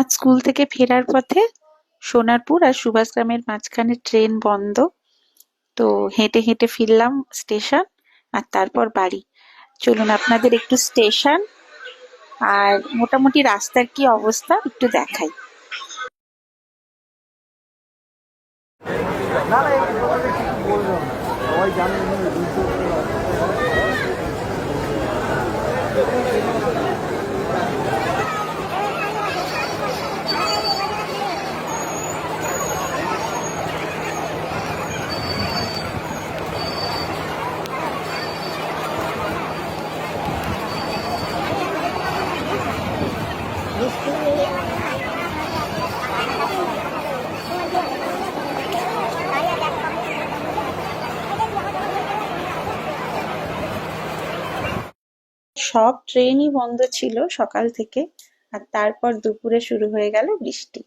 আজ স্কুল থেকে ফেরার পথে সোনারপুর আর সুভাষগ্রামের মাঝখানে ট্রেন বন্ধ। তো হেঁটে হেঁটে ফিরলাম স্টেশন, আর তারপর বাড়ি। চলুন আপনাদের একটু স্টেশন আর মোটামুটি রাস্তার কি অবস্থা একটু দেখাই। না না এই ব্যাপারে কিছু বলবো না, সবাই জানে দুশো। সব ট্রেনই বন্ধ ছিল সকাল থেকে, আর তারপর দুপুরে শুরু হয়ে গেল বৃষ্টি।